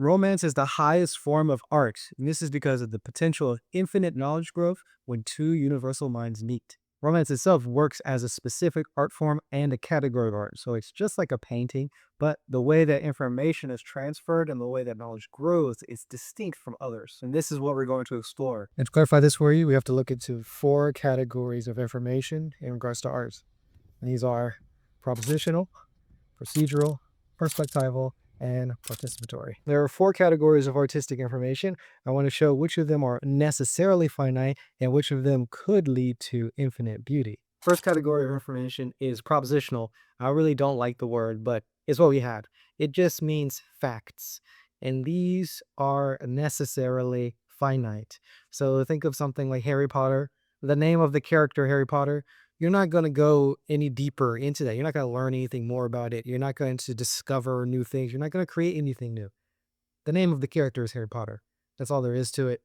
Romance is the highest form of art, and this is because of the potential of infinite knowledge growth when two universal minds meet. Romance itself works as a specific art form and a category of art. So it's just like a painting, but the way that information is transferred and the way that knowledge grows is distinct from others. And this is what we're going to explore. And to clarify this for you, we have to look into four categories of information in regards to art. And these are propositional, procedural, perspectival, and participatory. There are four categories of artistic information. I want to show which of them are necessarily finite and which of them could lead to infinite beauty. First category of information is propositional. I really don't like the word, but it's what we had. It just means facts, and these are necessarily finite. So think of something like Harry Potter. The name of the character Harry Potter, you're not going to go any deeper into that. You're not going to learn anything more about it. You're not going to discover new things. You're not going to create anything new. The name of the character is Harry Potter. That's all there is to it.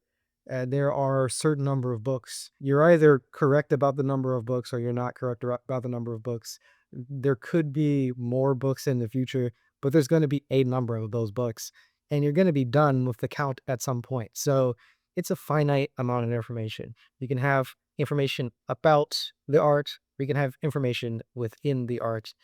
There are a certain number of books. You're either correct about the number of books or you're not correct about the number of books. There could be more books in the future, but there's going to be a number of those books, and you're going to be done with the count at some point. So it's a finite amount of information. You can have information about the art. We can have information within the art,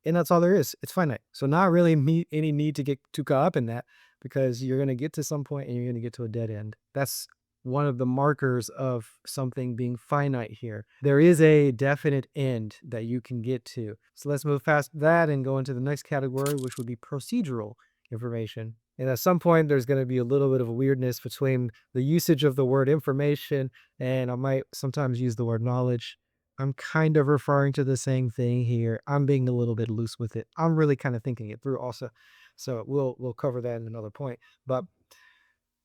and that's all there is. It's finite. So not really any need to get too caught up in that, because you're going to get to some point and you're going to get to a dead end. That's one of the markers of something being finite here. There is a definite end that you can get to. So let's move past that and go into the next category, which would be procedural information. And at some point, there's going to be a little bit of a weirdness between the usage of the word information, and I might sometimes use the word knowledge. I'm kind of referring to the same thing here. I'm being a little bit loose with it. I'm really kind of thinking it through also. So we'll cover that in another point. But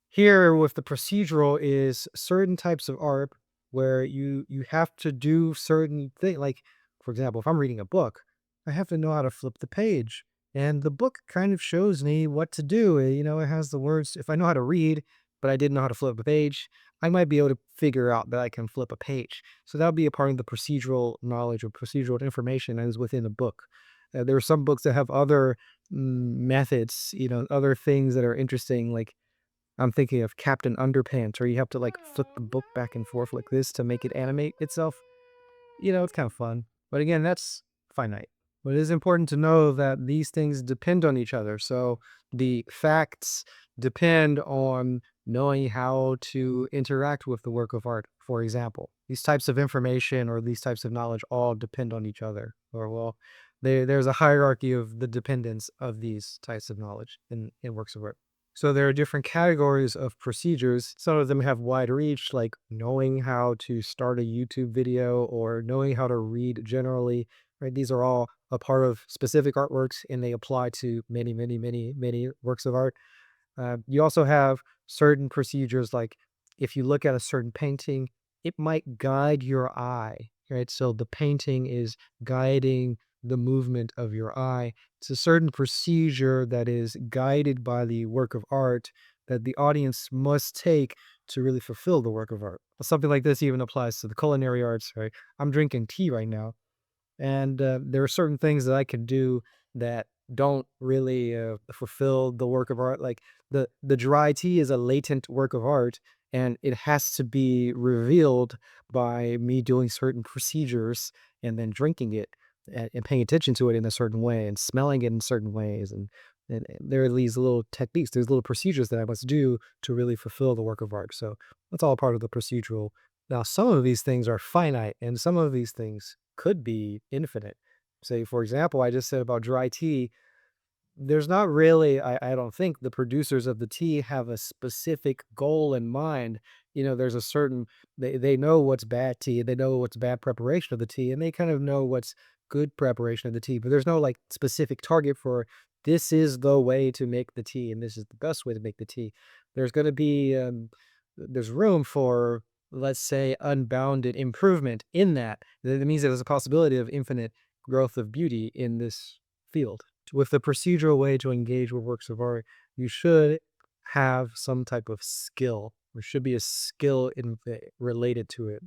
here with the procedural is certain types of art where you have to do certain things. Like, for example, if I'm reading a book, I have to know how to flip the page. And the book kind of shows me what to do. It has the words. If I know how to read, but I didn't know how to flip a page, I might be able to figure out that I can flip a page. So that would be a part of the procedural knowledge or procedural information that is within a book. There are some books that have other methods, other things that are interesting. Like I'm thinking of Captain Underpants, where you have to like flip the book back and forth like this to make it animate itself. It's kind of fun. But again, that's finite. But it is important to know that these things depend on each other. So the facts depend on knowing how to interact with the work of art, for example. These types of information or these types of knowledge all depend on each other. Or, well, there's a hierarchy of the dependence of these types of knowledge in works of art. So there are different categories of procedures. Some of them have wide reach, like knowing how to start a YouTube video or knowing how to read generally, right? These are all a part of specific artworks, and they apply to many, many, many, many works of art. You also have certain procedures, like if you look at a certain painting, it might guide your eye, right? So the painting is guiding the movement of your eye. It's a certain procedure that is guided by the work of art that the audience must take to really fulfill the work of art. Something like this even applies to the culinary arts, right? I'm drinking tea right now, and there are certain things that I can do that don't really fulfill the work of art. Like the dry tea is a latent work of art, and it has to be revealed by me doing certain procedures and then drinking it and paying attention to it in a certain way and smelling it in certain ways. And there are these little techniques, there's little procedures that I must do to really fulfill the work of art. So that's all part of the procedural. Now, some of these things are finite, and some of these things could be infinite. Say, for example, I just said about dry tea, there's not really, I don't think the producers of the tea have a specific goal in mind. There's a certain, they know what's bad tea, they know what's bad preparation of the tea, and they kind of know what's good preparation of the tea, but there's no like specific target for this is the way to make the tea and this is the best way to make the tea. There's going to be, there's room for, let's say, unbounded improvement in that. That means there's a possibility of infinite growth of beauty in this field. With the procedural way to engage with works of art, you should have some type of skill, There should be a skill related to it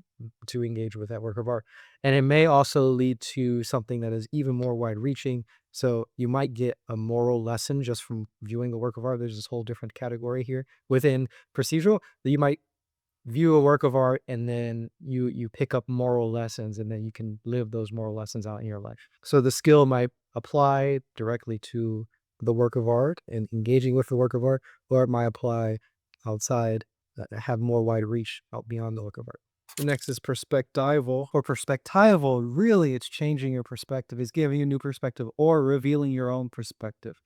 to engage with that work of art. And it may also lead to something that is even more wide reaching. So you might get a moral lesson just from viewing the work of art. There's this whole different category here within procedural that you might view a work of art and then you pick up moral lessons and then you can live those moral lessons out in your life. So the skill might apply directly to the work of art and engaging with the work of art, or it might apply outside, have more wide reach out beyond the work of art. The next is perspectival or perspectival. Really, it's changing your perspective. It's giving you a new perspective or revealing your own perspective.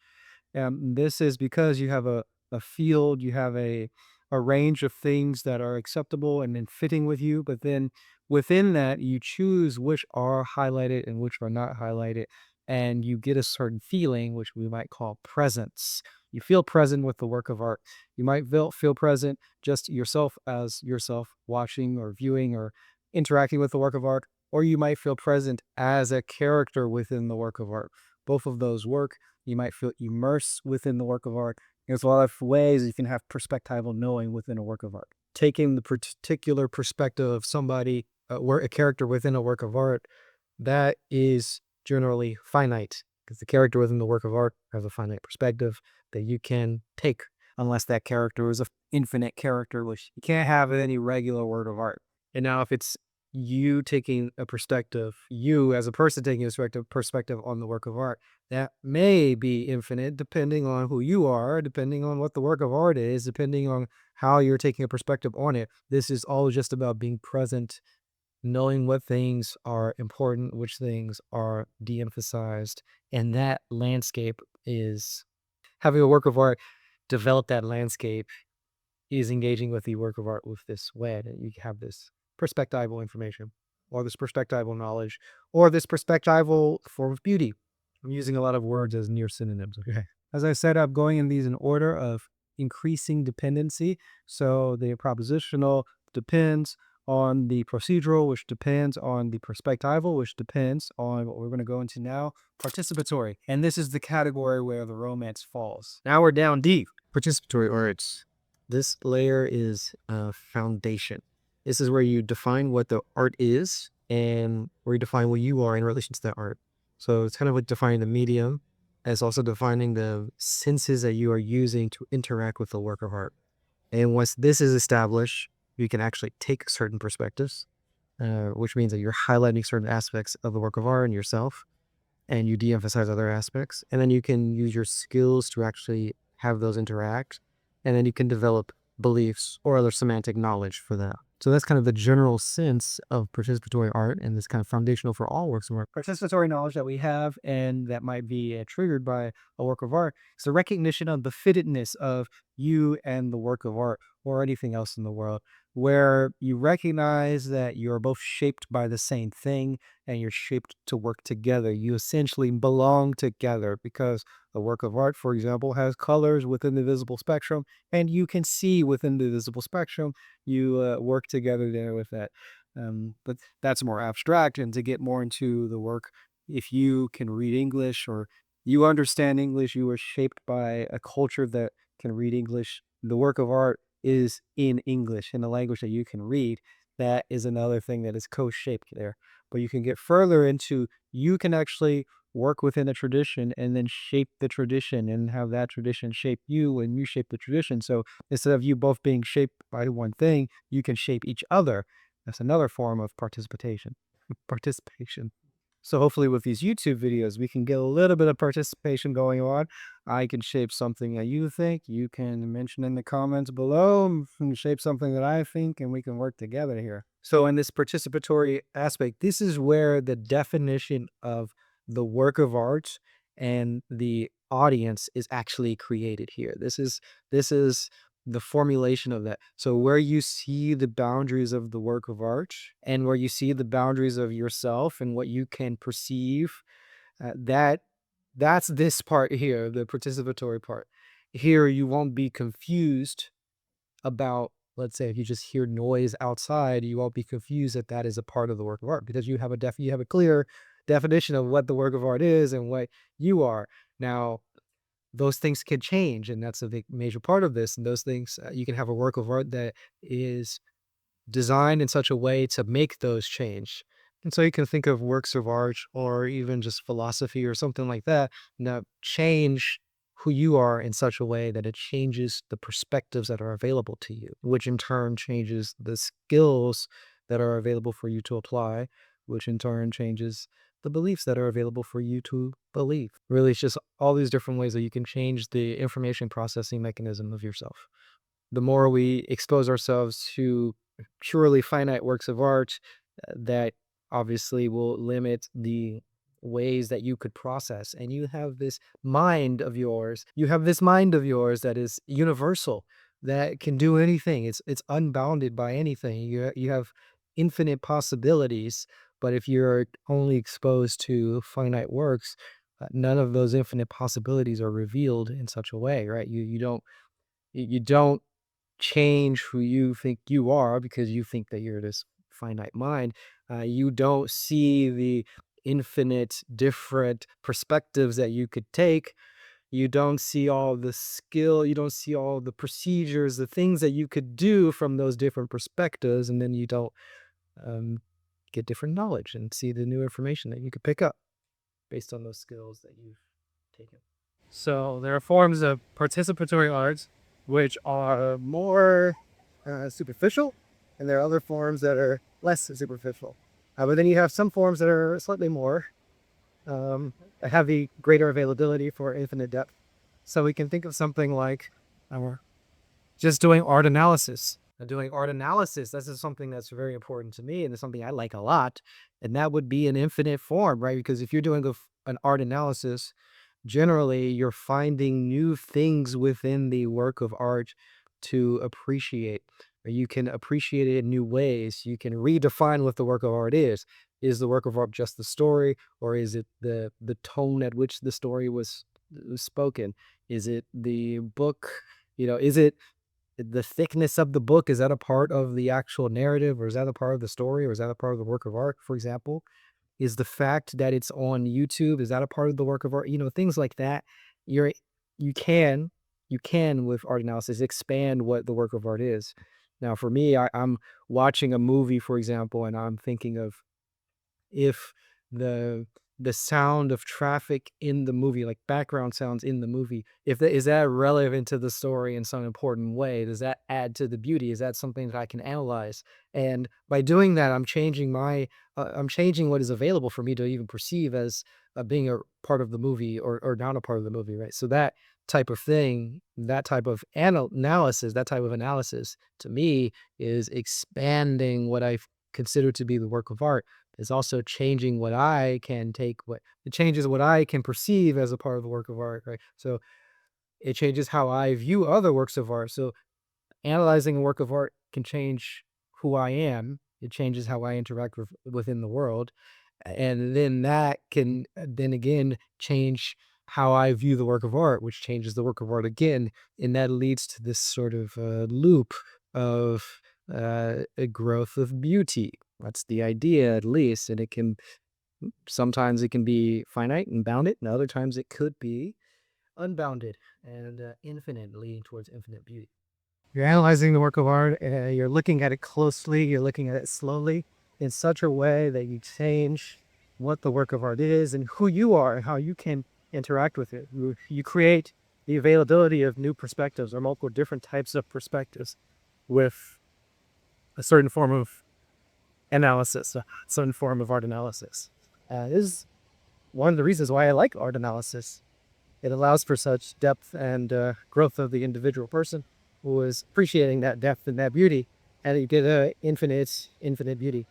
This is because you have a field, you have a range of things that are acceptable and then fitting with you, but then within that, you choose which are highlighted and which are not highlighted, and you get a certain feeling, which we might call presence. You feel present with the work of art. You might feel present just yourself as yourself watching or viewing or interacting with the work of art, or you might feel present as a character within the work of art. Both of those work. You might feel immersed within the work of art. There's a lot of ways you can have perspectival knowing within a work of art. Taking the particular perspective of somebody, a character within a work of art, that is generally finite because the character within the work of art has a finite perspective that you can take, unless that character is an infinite character, which you can't have in any regular work of art. And now, if it's you taking a perspective, you as a person taking a perspective on the work of art, that may be infinite depending on who you are, depending on what the work of art is, depending on how you're taking a perspective on it. This is all just about being present, knowing what things are important, which things are de-emphasized. And that landscape is having a work of art develop that landscape is engaging with the work of art with this way that you have this perspectival information or this perspectival knowledge or this perspectival form of beauty. I'm using a lot of words as near synonyms. Okay. As I said, I'm going in these in order of increasing dependency. So the propositional depends on the procedural, which depends on the perspectival, which depends on what we're going to go into now, participatory. And this is the category where the romance falls. Now we're down deep. Participatory arts. This layer is a foundation. This is where you define what the art is and where you define what you are in relation to that art. So it's kind of like defining the medium as also defining the senses that you are using to interact with the work of art. And once this is established, you can actually take certain perspectives, which means that you're highlighting certain aspects of the work of art and yourself, and you de-emphasize other aspects. And then you can use your skills to actually have those interact. And then you can develop beliefs or other semantic knowledge for that. So that's kind of the general sense of participatory art and this kind of foundational for all works of art. Participatory knowledge that we have and that might be triggered by a work of art is the recognition of the fittedness of you and the work of art or anything else in the world, where you recognize that you're both shaped by the same thing and you're shaped to work together. You essentially belong together because a work of art, for example, has colors within the visible spectrum, and you can see within the visible spectrum. You work together there with that. But that's more abstract. And to get more into the work, if you can read English or you understand English, you are shaped by a culture that can read English. The work of art is in English, in a language that you can read. That is another thing that is co-shaped there. But you can get further into, you can actually work within a tradition and then shape the tradition and have that tradition shape you and you shape the tradition. So instead of you both being shaped by one thing, you can shape each other. That's another form of participation. Participation. So hopefully with these YouTube videos, we can get a little bit of participation going on. I can shape something that you think. You can mention in the comments below and shape something that I think, and we can work together here. So in this participatory aspect, this is where the definition of the work of art and the audience is actually created here. This is the formulation of that. So where you see the boundaries of the work of art and where you see the boundaries of yourself and what you can perceive, that's this part here, the participatory part. Here you won't be confused about, let's say, if you just hear noise outside, you won't be confused that that is a part of the work of art because you have a clear definition of what the work of art is and what you are. Now, those things can change, and that's a big major part of this. And those things, you can have a work of art that is designed in such a way to make those change. And so you can think of works of art or even just philosophy or something like that change who you are in such a way that it changes the perspectives that are available to you, which in turn changes the skills that are available for you to apply, which in turn changes the beliefs that are available for you to believe. Really, it's just all these different ways that you can change the information processing mechanism of yourself. The more we expose ourselves to purely finite works of art, that obviously will limit the ways that you could process. And you have this mind of yours that is universal, that can do anything. It's unbounded by anything. You have infinite possibilities, but if you're only exposed to finite works, none of those infinite possibilities are revealed in such a way, right? You don't change who you think you are because you think that you're this finite mind. You don't see the infinite different perspectives that you could take. You don't see all the skill, you don't see all the procedures, the things that you could do from those different perspectives, and then you don't um, get different knowledge and see the new information that you could pick up based on those skills that you've taken. So there are forms of participatory arts which are more superficial, and there are other forms that are less superficial. But then you have some forms that are slightly more have the greater availability for infinite depth. So we can think of something like just doing art analysis. Doing art analysis, this is something that's very important to me, and it's something I like a lot. And that would be an infinite form, right? Because if you're doing an art analysis, generally you're finding new things within the work of art to appreciate. Or you can appreciate it in new ways. You can redefine what the work of art is. Is the work of art just the story, or is it the tone at which the story was spoken? Is it the book? Is it the thickness of the book? Is that a part of the actual narrative, or is that a part of the story, or is that a part of the work of art, for example? Is the fact that it's on YouTube, is that a part of the work of art? Things like that. You're you can with art analysis expand what the work of art is. Now, for me, I'm watching a movie, for example, and I'm thinking of if the the sound of traffic in the movie, like background sounds in the movie, if that is that relevant to the story in some important way? Does that add to the beauty? Is that something that I can analyze? And by doing that, I'm changing what is available for me to even perceive as being a part of the movie, or not a part of the movie, right? So that type of thing, that type of analysis to me is expanding what I consider to be the work of art. Is also changing what I can take, what it changes what I can perceive as a part of the work of art, right? So it changes how I view other works of art. So analyzing a work of art can change who I am. It changes how I interact within the world. And then that can then again change how I view the work of art, which changes the work of art again. And that leads to this sort of loop of a growth of beauty. That's the idea, at least. And sometimes it can be finite and bounded, and other times it could be unbounded and infinite, leading towards infinite beauty. You're analyzing the work of art, you're looking at it closely, you're looking at it slowly in such a way that you change what the work of art is and who you are and how you can interact with it. You create the availability of new perspectives or multiple different types of perspectives with a certain form of analysis, a certain form of art analysis. This is one of the reasons why I like art analysis. It allows for such depth and growth of the individual person who is appreciating that depth and that beauty, and you get infinite beauty.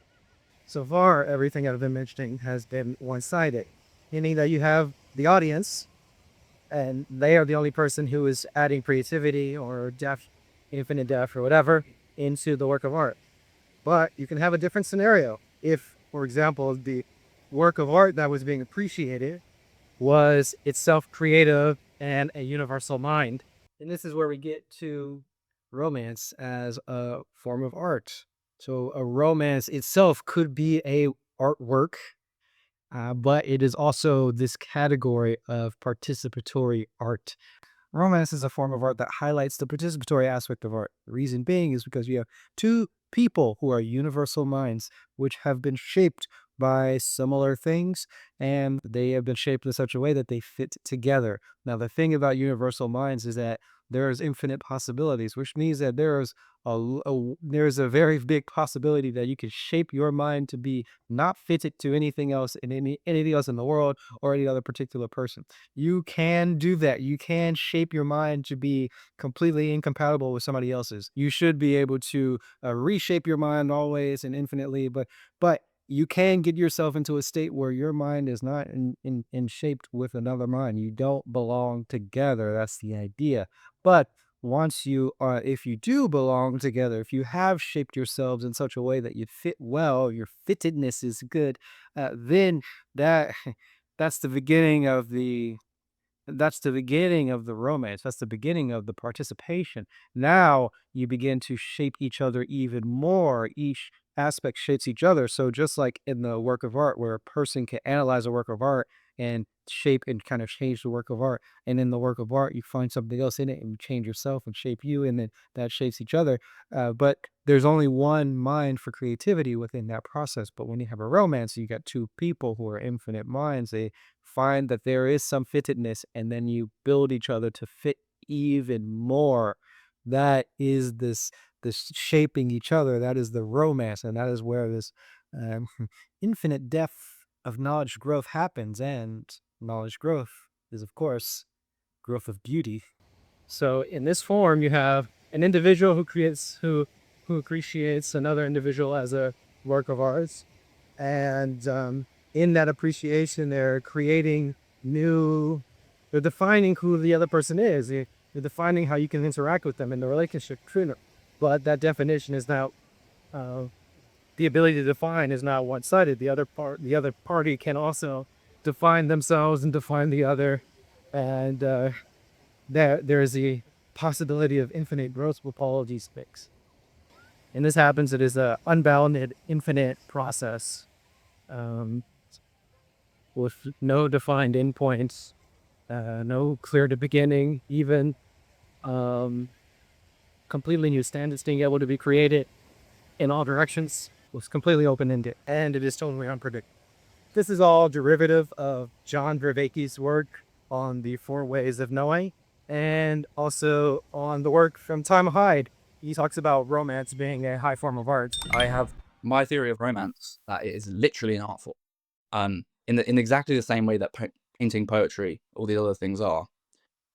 So far, everything I've been mentioning has been one-sided, meaning that you have the audience, and they are the only person who is adding creativity or depth, infinite depth or whatever, into the work of art. But you can have a different scenario. If, for example, the work of art that was being appreciated was itself creative and a universal mind. And this is where we get to romance as a form of art. So a romance itself could be a artwork, but it is also this category of participatory art. Romance is a form of art that highlights the participatory aspect of art. The reason being is because you have two people who are universal minds, which have been shaped by similar things, and they have been shaped in such a way that they fit together. Now, the thing about universal minds is that there's infinite possibilities, which means that there's a very big possibility that you can shape your mind to be not fitted to anything else in anything else in the world or any other particular person. You can do that. You can shape your mind to be completely incompatible with somebody else's. You should be able to reshape your mind always and infinitely, but you can get yourself into a state where your mind is not in shaped with another mind. You don't belong together. That's the idea. But once you are, if you do belong together, if you have shaped yourselves in such a way that you fit well, your fittedness is good, then that that's the beginning of the romance. That's the beginning of the participation. Now you begin to shape each other even more. Each aspect shapes each other. So just like in the work of art, where a person can analyze a work of art and shape and kind of change the work of art, and in the work of art, you find something else in it and you change yourself and shape you, and then that shapes each other. But there's only one mind for creativity within that process. But when you have a romance, you got two people who are infinite minds. They find that there is some fittedness, and then you build each other to fit even more. That is this shaping each other. That is the romance, and that is where this um, infinite depth of knowledge growth happens. And knowledge growth is, of course, growth of beauty. So in this form, you have an individual who appreciates another individual as a work of art, and in that appreciation, they're creating new. They're defining who the other person is. They're defining how you can interact with them in the relationship between them. But that definition is now uh, the ability to define is not one-sided. The other party can also define themselves and define the other, and there is the possibility of infinite growth with all of these things. And this happens. It is a unbounded, infinite process um, with no defined endpoints, no clear to beginning, even um, completely new standards being able to be created in all directions was completely open-ended, and it is totally unpredictable. This is all derivative of John Vervaeke's work on the four ways of knowing, and also on the work from Tom Hyde. He talks about romance being a high form of art. I have my theory of romance that it is literally an art form. In exactly the same way that painting, poetry, all the other things are,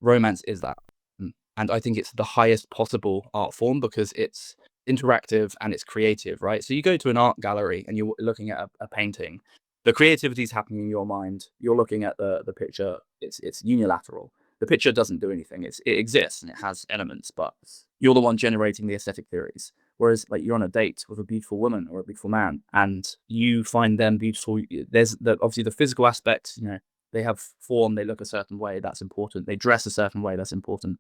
romance is that. And I think it's the highest possible art form because it's interactive and it's creative, right? So you go to an art gallery and you're looking at a painting. The creativity is happening in your mind. You're looking at the picture. It's unilateral. The picture doesn't do anything. It exists and it has elements, but you're the one generating the aesthetic theories. Whereas, like, you're on a date with a beautiful woman or a beautiful man, and you find them beautiful. There's obviously the physical aspect. You know, they have form. They look a certain way. That's important. They dress a certain way. That's important.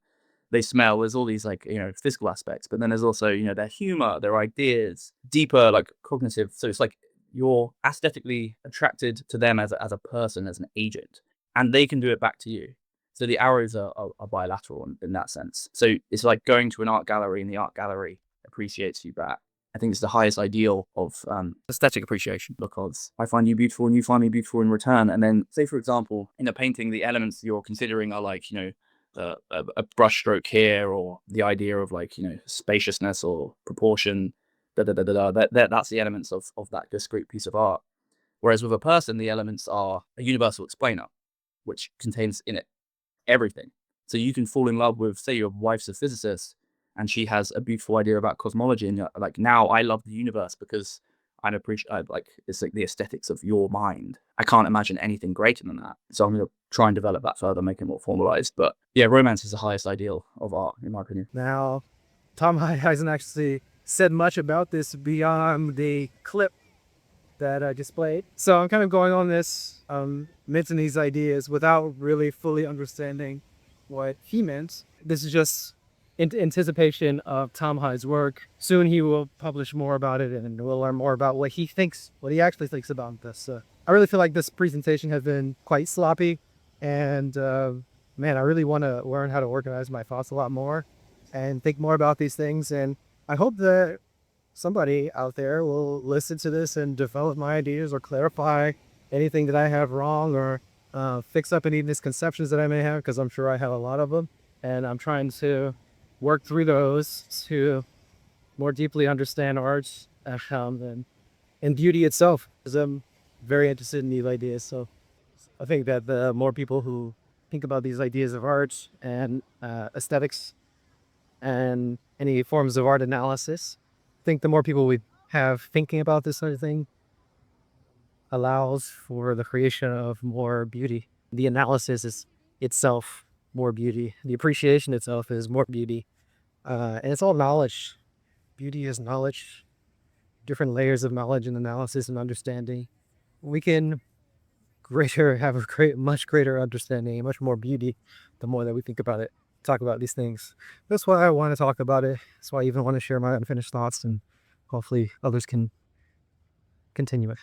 They smell. There's all these, like, physical aspects, but then there's also, their humor, their ideas, deeper, like, cognitive. So it's like you're aesthetically attracted to them as a person, as an agent, and they can do it back to you. So the arrows are bilateral in that sense. So it's like going to an art gallery and the art gallery appreciates you back. I think it's the highest ideal of aesthetic appreciation because I find you beautiful and you find me beautiful in return. And then, say, for example, in a painting, the elements you're considering are like, a brush stroke here, or the idea of, like, spaciousness or proportion. That's the elements of that discrete piece of art. Whereas with a person, the elements are a universal explainer, which contains in it everything. So you can fall in love with, say, your wife's a physicist and she has a beautiful idea about cosmology, and you're like, now I love the universe because I like, it's like the aesthetics of your mind. I can't imagine anything greater than that. So I'm going to try and develop that further, make it more formalized. But yeah, romance is the highest ideal of art, in my opinion. Now, Tom Hyde hasn't actually said much about this beyond the clip that I displayed. So I'm kind of going on this, mentioning these ideas without really fully understanding what he meant. This is just in anticipation of Tom Hyde's work. Soon he will publish more about it, and we'll learn more about what he actually thinks about this. I really feel like this presentation has been quite sloppy, and man, I really want to learn how to organize my thoughts a lot more and think more about these things. And I hope that somebody out there will listen to this and develop my ideas or clarify anything that I have wrong or fix up any misconceptions that I may have, because I'm sure I have a lot of them. And I'm trying to work through those to more deeply understand art and beauty itself, because I'm very interested in these ideas. So I think that the more people who think about these ideas of art and aesthetics and any forms of art analysis, I think the more people we have thinking about this sort of thing allows for the creation of more beauty. The analysis is itself more beauty. The appreciation itself is more beauty. And it's all knowledge. Beauty is knowledge, different layers of knowledge and analysis and understanding. We can have a much greater understanding, much more beauty, the more that we think about it, talk about these things. That's why I want to talk about it. That's why I even want to share my unfinished thoughts, and hopefully others can continue it.